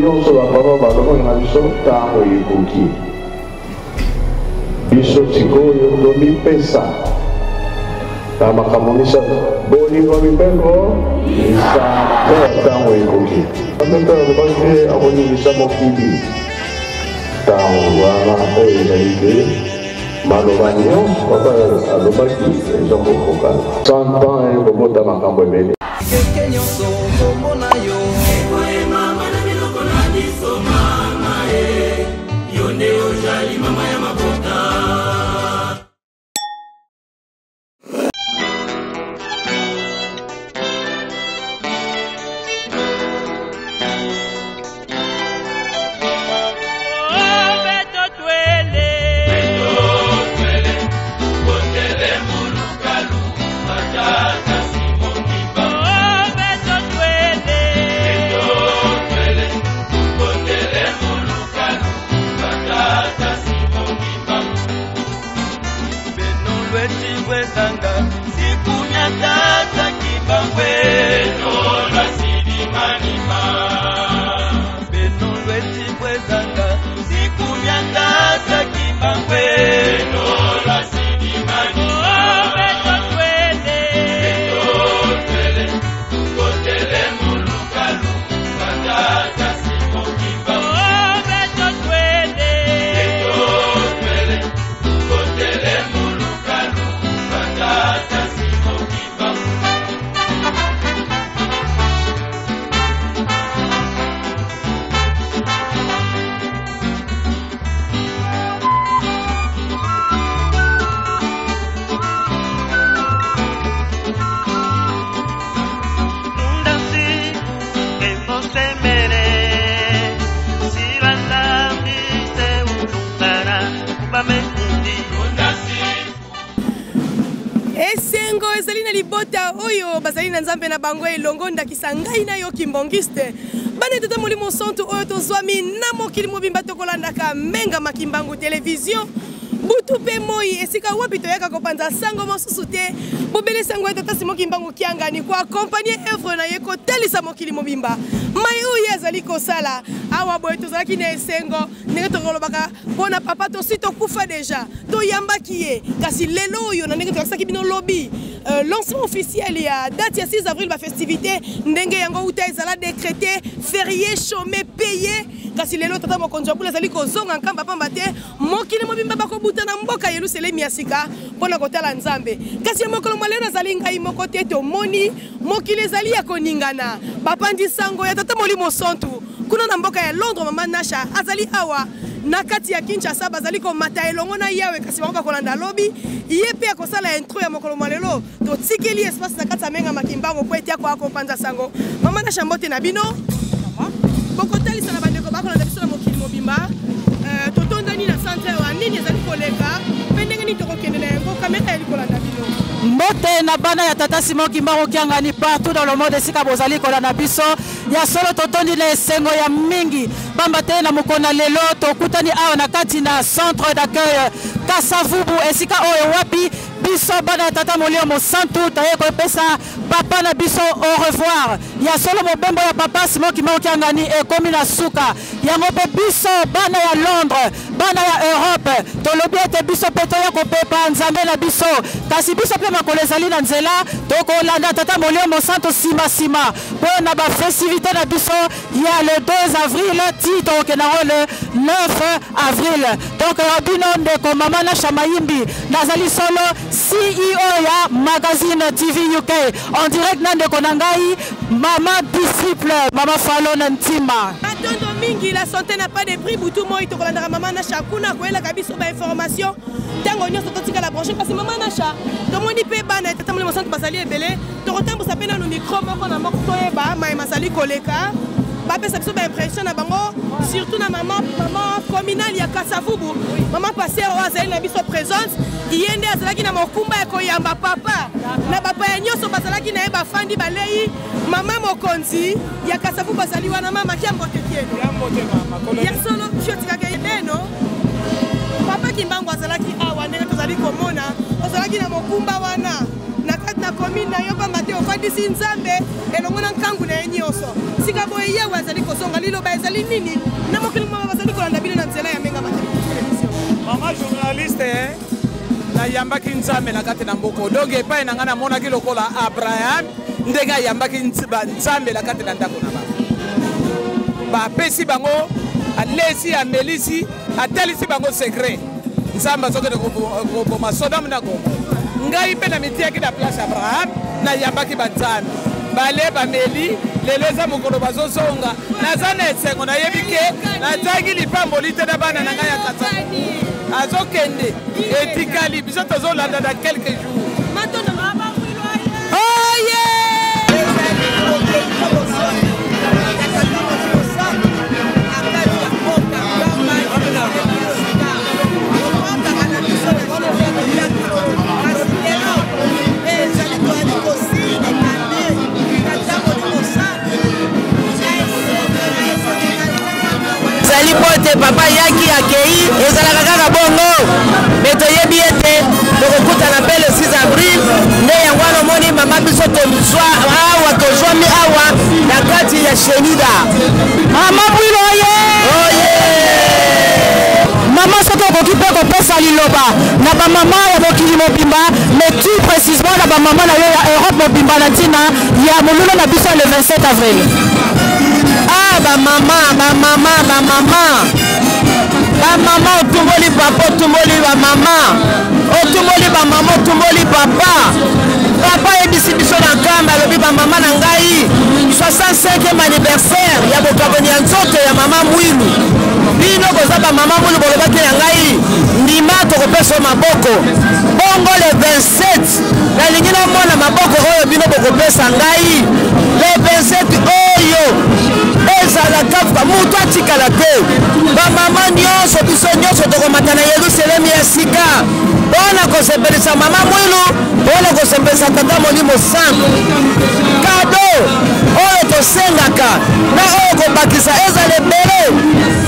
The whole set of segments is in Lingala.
nyonso bapapa balongo na biso ntango ekoki biso sikoyo tomipesa na makambo misato bolingo mibeko misango ntango ekoki ameka alobaki akoningisa mokili ntango wana oyo ezali te maloba nyonso papa alobaki ezokokokana 100 ans ekobota makambo ebele keke nyonso komona yo mama na biloko na biso mama yo nde ozali mama ya mabota. Nzambe na bango elongo ndakisa ngai na yo kimbongiste bane tata molimo santu oyo tozwami na mokili mobimba tokolandaka menga makimbangu television butu pe moi esika wapi toyaka kopanza sango mosusu te bobele sango tata simo kimbangu kiangani kwa accompagner œuvre na ye kotalisa mokili mobimba mai oyo azali kosala awa boye tozalaki na esengo ndenge tokolobaka mpona papa tosi tokufa deja toyambaki ye kasi lelo oyo na ndenge tolakisaki bino lobi lancement officiel ya date ya 6 avril ba festivité ndenge yango uta ezala décrété férié chômé payé kasi lelo tata mokonzi apula ezali kozonga nkamba pamba te mokili mobimba bakobuta na mboka Yerusalemi ya sika mpona kotala Nzambe kasi ya mokolo malero azali ngai moko te tomoni mokili ezali ya koningana bapandi sango ya tata molimo santu kuna na mboka ya Londres mama Nasha azali awa na kati ya Kinshasa bazali komata elongo na yawe kasi bango bakolanda lobi ye pe akosala intro ya mokolo malelo totikeli espace na kati ya menga makimbango po ete akopanza sango mama Nasha mbote na bino bokotalisa na bandeko bakolanda biso na mokili mobimba totondani na centre wa nini ezali koleka pe ndenge nini tokokende na yango kamera elikolanda bino mbote na bana ya tata Simon Kimbangu kiangani partout dans le monde esika bozali kolanda biso ya solo totondi na esengo ya mingi bamba te na mokona lelo tokutani awa na kati na centre d'accueil Kasavubu esika oyo wapi biso bana tata molimo santu taye kopesa papa na biso au revoir ya solo mobembo ya papa Simon Kimbangu kiangani ekomi na suka yango pe biso bana ya Londres bana ya Europe tolobi ete biso pe toya kopepa Nzambe na biso kasi biso pe makolo ezali na nzela tokolanda tata molimo santu sima po na ba festivité na biso ya le 2 avril ti tokenango le 9 avril donc rabino ndeko mama Nasha Mayimbi nazali solo CEO ya magazine TV UK en direct na ndeko na ngai mama disciple mama Falona Ntima atondo mingi la santé n'a pas de prix butu moi tokolanda mama Nasha kuna koela kabiso ba information tango nyonso totika la prochaine parce que mama Nasha tomoni pe bana tata molimo santu basali ebele tokotambusa pe na no micro moko na moko toyeba mai masali koleka bapesa biso ba impression na bango surtout na mama communale ya Kasavubu mama passer azali na biso présence yende azalaki na mokumba ya koyamba papa na bapa ya nyonso bazalaki na ye bafandi balei mama mokonzi ya Kasavubu bazali wana mama kiambote kieno ya solo fiotikaka neno papa Kimbangu azalaki awa ndenge tozali komona azalaki na mokumba wana na kati na commune na yo pamba te ofandisi nzambe elongo na nkangu na ye nyonso sika boye yewe azali kozonga liloba ezali nini na mokili mama bazali kolanda bino na nzela ya menga matelevision. Mama journaliste na yambaki nzambe na kati na mboko donc epai na nga namonaki lokola Abraham ndenge ayambaki nzambe na kati na ndako na bango bapesi bango alesi amelisi atalisi bango secret nzambe azokende koboma Sodome na Gomora ngai mpe na mitiaki na place Abraham na yambaki banzambe bale bameli lelo eza mokolo bazozonga naza na esengo nayebi ke nazangi lipamboli te na bana na ngai ya Katanga azokende etikali biso tozolanda na quelques jours papa yaki akei ezalaka kaka bongo me toyebi ete tokokutana mpe le 6 avril nde yango wana omoni mama biso awa tozwami awa na kati ya Shenida. Mama Bwilo oye mama soki okoki mpe kopesa liloba na bamama ya mokili mobimba mais tout précisement na bamama na yo ya Europe mobimba na ntina ya molulu na biso le 27 avril. Bamama otumboli papa otumboli bamama otumboli bamama otumboli papa papa yebisi biso na nkamba alobi bamama na ngai 65e anniversaire ya bokaboni ya nzoto ya mama Mwilu bino koza bamama Mwilu bolobaki na ngai ndima tokopesa maboko bongo le 27 nalingi namona maboko oyo bino bokopesa ngai le 27 oyo ezalaka mutu atikala te bamama nyonso biso nyonso tokomata na Yerusalemi ya sika mpona kosepelisa mama Mwilu mpona kosepelisa tata Molimo Santu kado oyo tosengaka na oyo kobakisa ezala ebele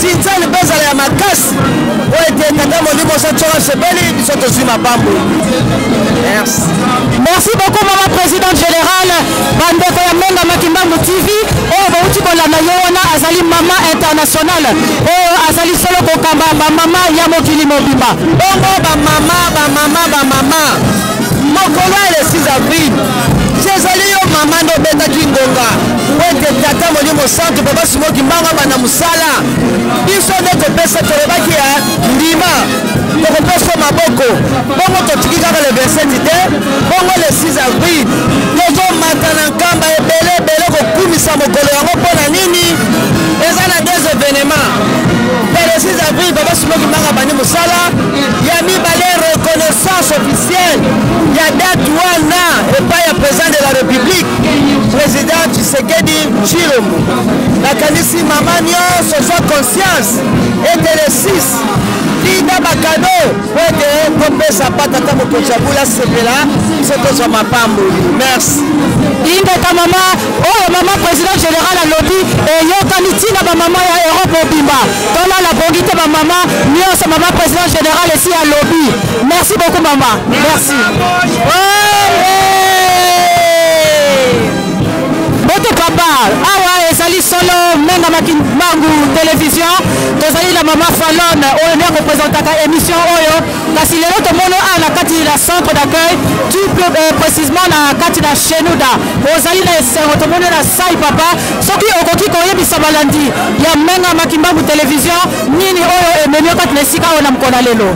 tinzali mpe ezala ya makasi oyo ete tata Molimo Santu soka sepeli biso tozwi mapambo. Merci beaucoup mama présidente générale bandeko ya Menga Makimbangu TV oyo bauti kolanda yo wana azali mama international oyo azali solo kokamba bamama ya mokili mobimba bongo bamama mokolo ya le 6 avril ezali yo mama ndo obetaki ngonga ete tata Molimo Santu papa Simoki Mbanga bana mosala biso nde topesa tolobaki ya ndima tokopesa maboko bongo totiki kaka le 27 te bongo le 6 avril tozomata na nkamba ebele kokumisa mokolo yango mpona nini eza na des événements le 6 avril papa Simoki Mbanga bani mosala ya mibale reconnaissance officielle ya date wana epai ya président de la République président Tshisekedi Tshilombo nakanisi mama nyonso zwa conscience ete le 6 linda bakado ete kopesa patata mokonzi abula sepela biso tozwa mapambo. Merci ingeta mama oyo mama président général alobi eyokani ntina bamama ya Europe mobimba tolala bongi te bamama nyonso mama président général esi alobi. Merci beaucoup mama. Merci bote papa awa ezali solo Menga Makimbangu télévision tozali na mama Falon oyo nde akopresentaka émission oyo kasi lelo tomoni a na kati na centre d'accueil tout plus précisément na kati na Shenida ozali na esengo tomoni na sai papa soki okoki koyebisa balandi ya Menga Makimbangu télévision nini oyo ememi kati na esika oyo na mokolo lelo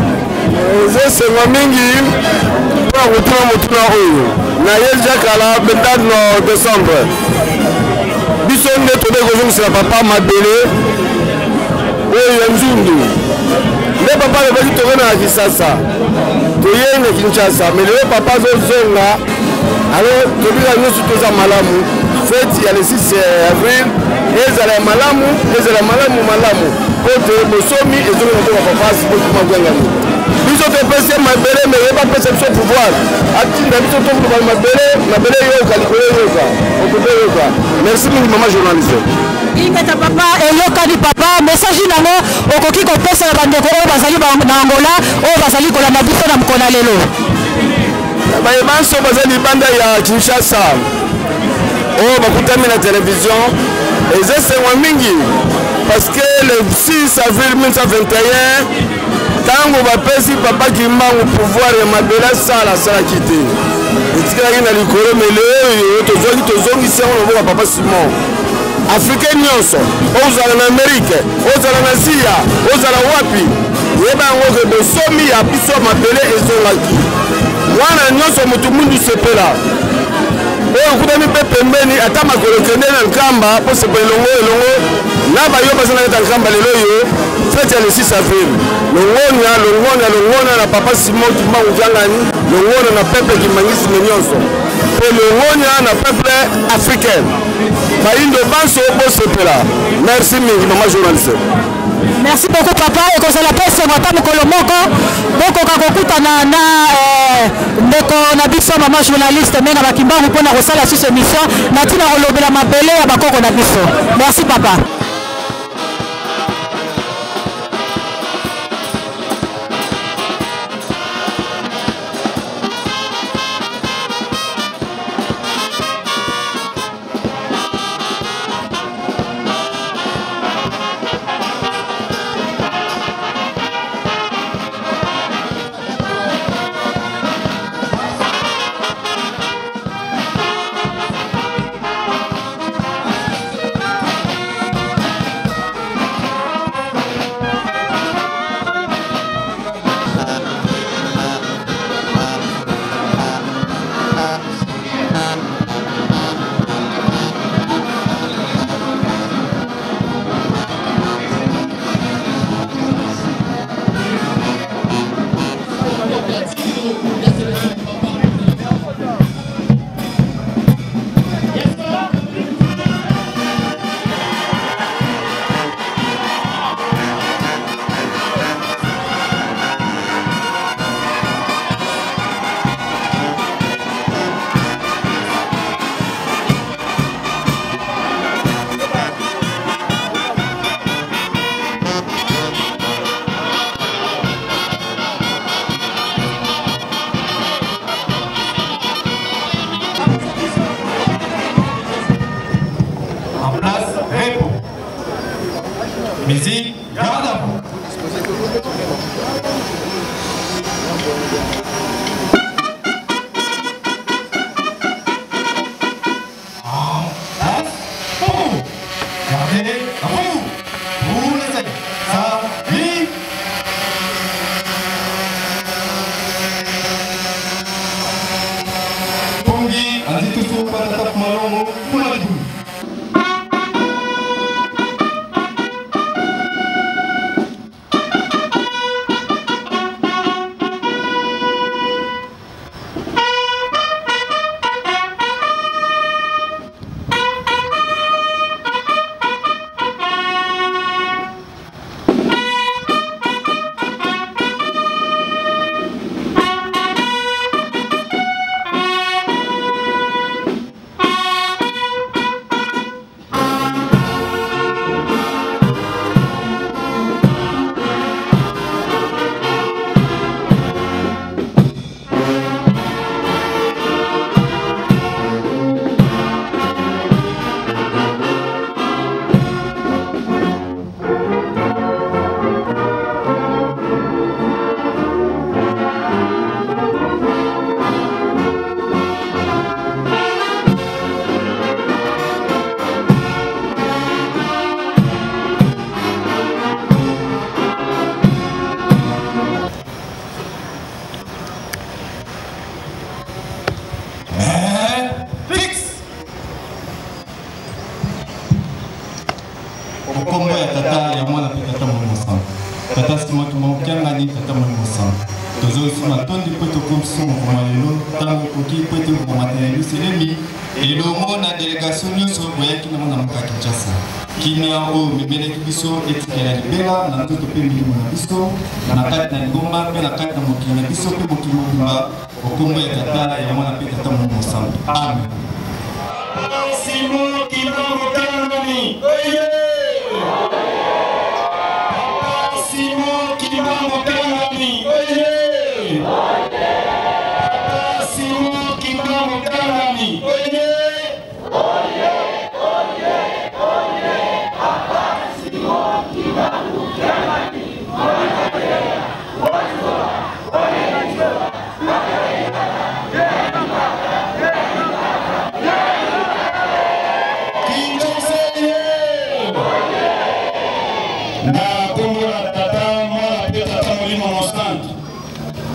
esengo mingi mpona kotuna motuna oyo na ye jakala betano décembre biso nde tode kozongisela papa mabele oyo ya nzundu nde papa alobaki toke na Kisasa toyei na Kinshasa me lelo papa azozonga alo tobika nyonso toza malamu fete ya le 6 avril ezala ya malamu po te bosomi ezongi na papa Simoki Mbangani biso topesi mabele me ye bapesa biso pouvoir atinda biso tokuba mabele yoka likolo yoka okobe yoka. Merci mingi mama journaliste ingeta papa elokani papa message nango okoki kopesa na bandeko oyo bazali na Angola oyo bazali kolanda biso na mokolo lelo. bayebanso baza libanda ya Kinshasa oyo bakutami na télévision eza esengo mingi parce que le 6 avril 1921 ntango bapesi papa Kimbangu pouvoir ya mabele asalaki te etikalaki na likolo mele oyo tozongisi yango na mboka papa Simon africain nyonso ozala na Amerike ozala na Asia ozala wapi yeba yango ke bosomi ya biso mabele ezongaki mwana nyonso motu mundu sepela oyo okutami mpe pembeni ata makolo kende na nkamba mpo sepela elongo na bayo baza na kati ya nkamba lelo oyo fete ya le 6 avril longona na papa Simon Kimbangu Kiangani longona na peuple kimangisime nyonso mpe longona na peuple africain baindo banso bosepela. Merci mingi mama journaliste. Merci beaucoup papa et qu'on se la passe sur votre kolomoko donc on kokutana na ndeko na biso mama journaliste menga bakimbangu pona kosala sur émission na tina kolobela mabele ya bakoko na biso. Merci papa. Musique, garde à vous. En place, pour vous. Gardez à vous. Vous les aides. Ça, oui. Pongi, Anditusu, Patatap Malongo, Mouladou. Okombo ya tata ya mwana pe tata mwana tata Simon Kimbangu Kiangani tata mwana tozo sima tondi po to komso mo malelo tango koki po to ko matériel selemi elongo na délégation nyonso boyaki na mwana mka Kinshasa kimia o mibele biso etikela libela na ntoto pe milimo na biso na kati na ngomba pe na kati na mokili na biso pe mokili mobimba okombo ya tata ya mwana pe tata mwana amen. Simon Kimbangu Kiangani oye Simon Kimbangu Kiangani oye Simon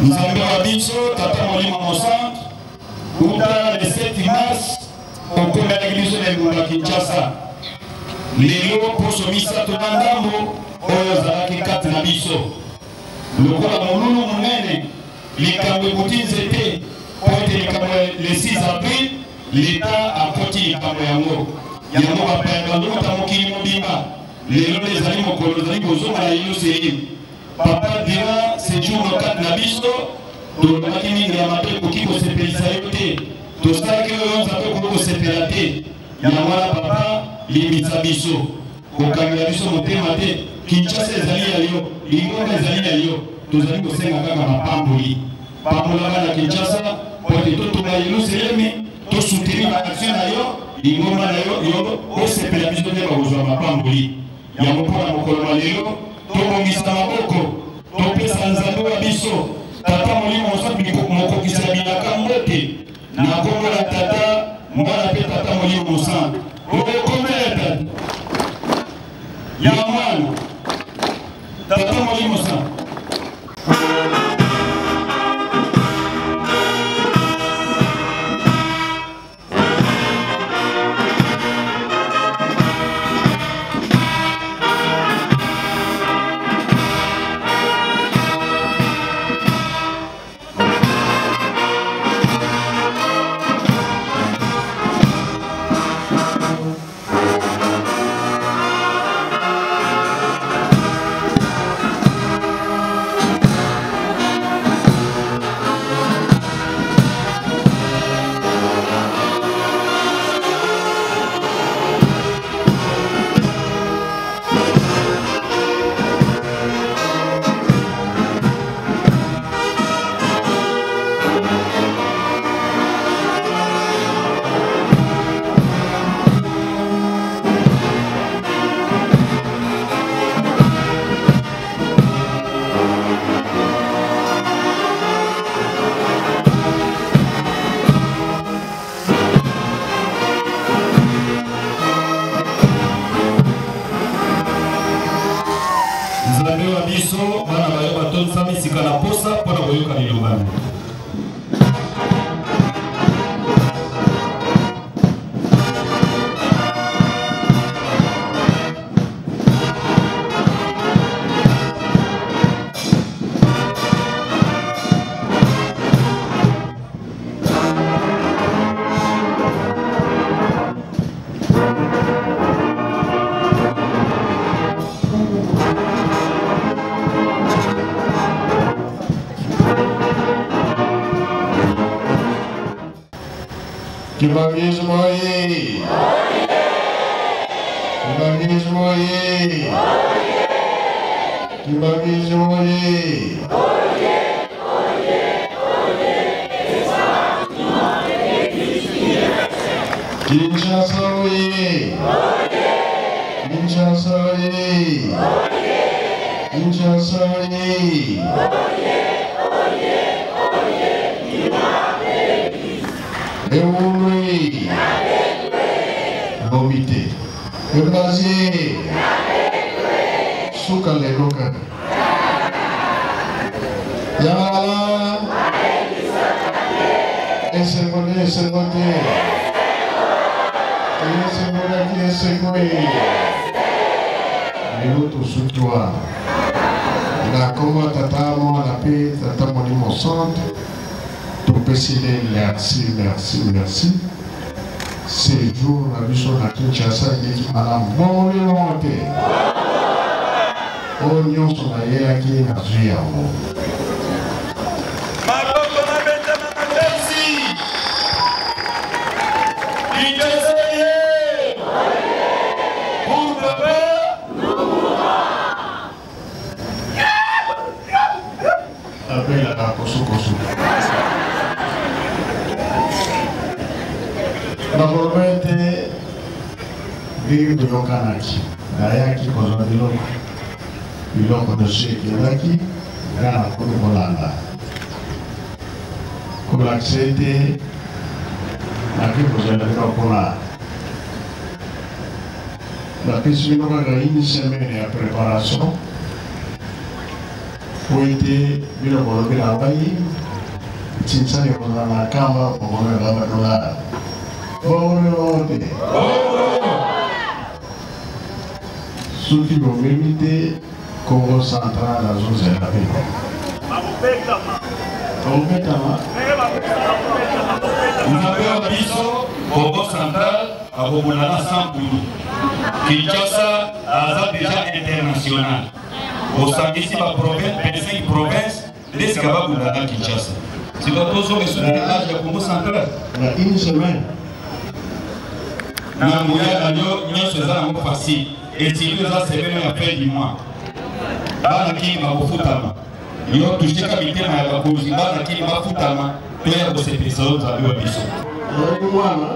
Nzambe wa biso tata molimo mosantu kuta le 7 mars okoma ya église de Ngunda Kinshasa lelo poso misato na ndambo oyo ozalaki kati na biso lokola molulu monene likambo ekuti nzete po ete likambo le 6 avril leta akoti likambo yango bapaya bandokota mokili mobimba lelo ezali mokolo ezali kozonga na Yerusalemu. Papa dira ce jour le 4 na biso tolobaki mingi ya mabe ekoki kosepelisa yo te tosalaki oyo nzambe okoki kosepela te yango wana papa limbisa biso kokangela biso motema te. Kinshasa ezali ya yo, Lingomba ezali ya yo, tozali kosenga kaka mapamboli pambola bana Kinshasa po ete totonga Yerusalemi tosoutenir baaction na yo Lingomba na yo osepela biso te bakozwa mapamboli yango mpona mokolo wa lelo tobongisa maboko topesa nzambe wa biso tata molimo mosantu mokokisa bilaka mbote na kombo na tata mwana mpe tata molimo mosantu okomela tata ya mwana tata molimo mosantu. Kibangis moye. Kibangis moye. Kibangis moye. Kinshasa moye. Kinshasa moye. Kinshasa moye. Ewoui, Bomité, Ebrasier, Souka Leloka, Yamala, Esemoné, Esemoné, Esemoné, Minuto Soutoua, la Congo Tatamo, la paix, Tatamo Limonsante. Merci, merci, merci. Ces jours, la mission de Kinshasa est à la montée. Oignon sur la hiérarchie énergie à vous. Merci. Kinshasa est. Pour papa. Après la Koso. Normalmente vive yokanaki, dayaki kozwa biloko. biloko nyonso ekendaki nga na komi kolanda kolakisa ete naki kozala mpona napesi bino kaka une semaine ya préparation po ete bino kolobi na ngai tinsani kozala na kamba kokomela badola bongo te soki bomemi te Congo central azozela bino babetama Napewa biso Congo central akobundana sans Poundou. Kinshasa aza déjà international. Osangisi ba province, 25 provinces, lesika babundana Kinshasa. C'est pas toujours que sur l'âge de Congo central. Na une semaine. Na moya na yo nyonso eza nango facile. Et si nous avons semaine à fin du mois. Bana kini bakofutama. Yo tushika mitema ya bakuzi bana kini bafutama. Toya kosepelisa oyo nzambe wa biso. Mwana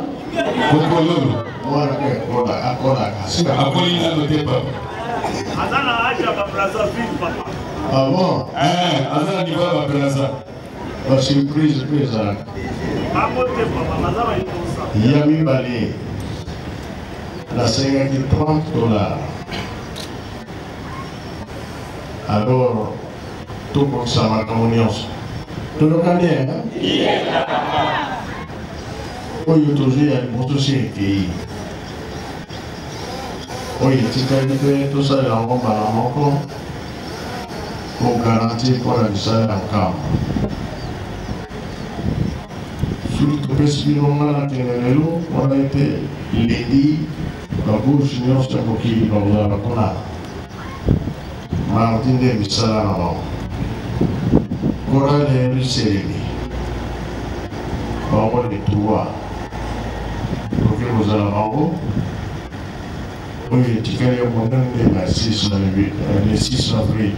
Kokololo. Mwana ke kola akolaka. Akoli nano te papa. Azana acha ba plaza vite papa. Ah bon? Azana niveau ba plaza. La surprise pesa. Mamote papa, mazaba ikosa. Ya mibale. La sega qui $30. Alors, tout comme ça, ma communion. Tout le candidat, hein? Oui, toujours, il y a une grosse société. Oui, tu as tout ça, il y a un bon balamoko pour garantir pour la vie en camp. Surtout, parce que nous on a été lundi, la bouche, nous sommes qui dans la Kona. Martin de Missala, Coral et Lucélie. On va les trois. Pour que vous allez en haut. Oui, tu connais le moment de la 6 le 6 avril.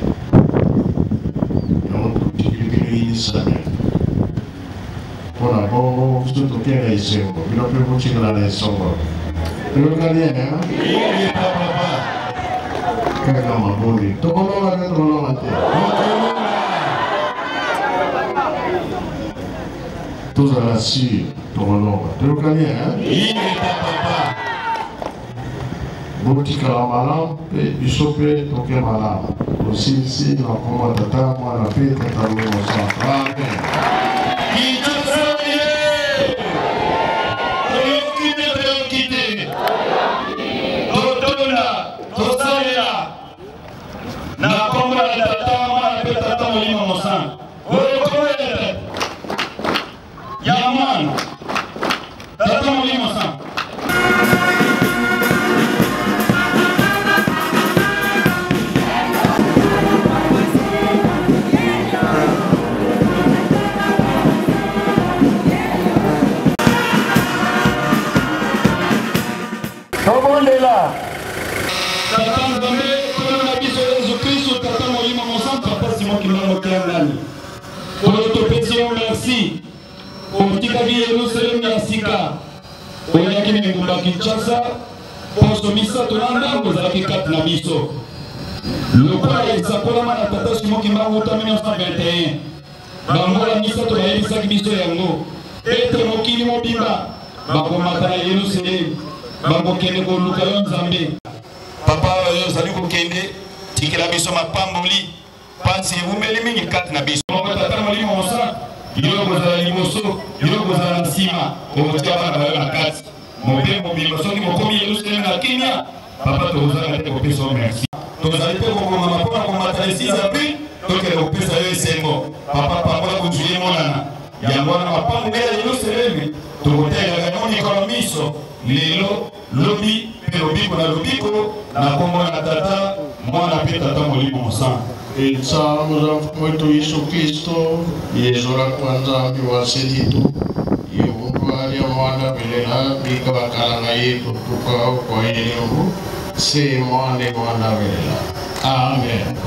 Donc, tu peux une semaine. Pour la bonne, tout aucun laissé. Il n'a plus beaucoup de la laissée. Tu le connais, hein? Oui, papa. Quel est ma bonne? Tout le monde va mettre le matin. Tous à la cire, tout le monde. Tu le connais, hein? Oui, papa. Boutique à la malade, et du sopé, donc malade. Aussi ici, la commande de temps, moi, la paix, quand on est au centre. Amen. Merci pour tika vie Yerusalem ya sika oyaki mingumba Kinshasa posomisa tolanda kozalaki kati na biso lokola esakolama na tata Simon Kimbangu uta 1921 bangola misato bayebisaki biso yango ete mokili mobimba bakomata na Yerusalem bakokende koluka yo Nzambe papa oyo ozali kokende tikela biso mapamboli pansi ewumeli mingi kati na biso tata molimo mosa yo kozala liboso yo kozala na nsima okotia bana bayo na kati mobembo mobimba soki mokomi Yerusalem na Kenya papa tokozala te kopesa yo merci tozali mpe kokomama mpona komata le 6 avril tokende kopesa yo esengo papa pambola kojulie monana yango wana mapango ya Yerusalem tokotelaka yango mikolo miso lelo lobi mpe lobiko na lobiko na kombo na tata mwana mpe tata molimo mosantu Itsamu mwetu Yesu Kristo yezora kwanza miwasilitu yehuvali ya mwana belela bika bakalanga yetu tukao kwa yenyevu se mwane mwana belela. Amen.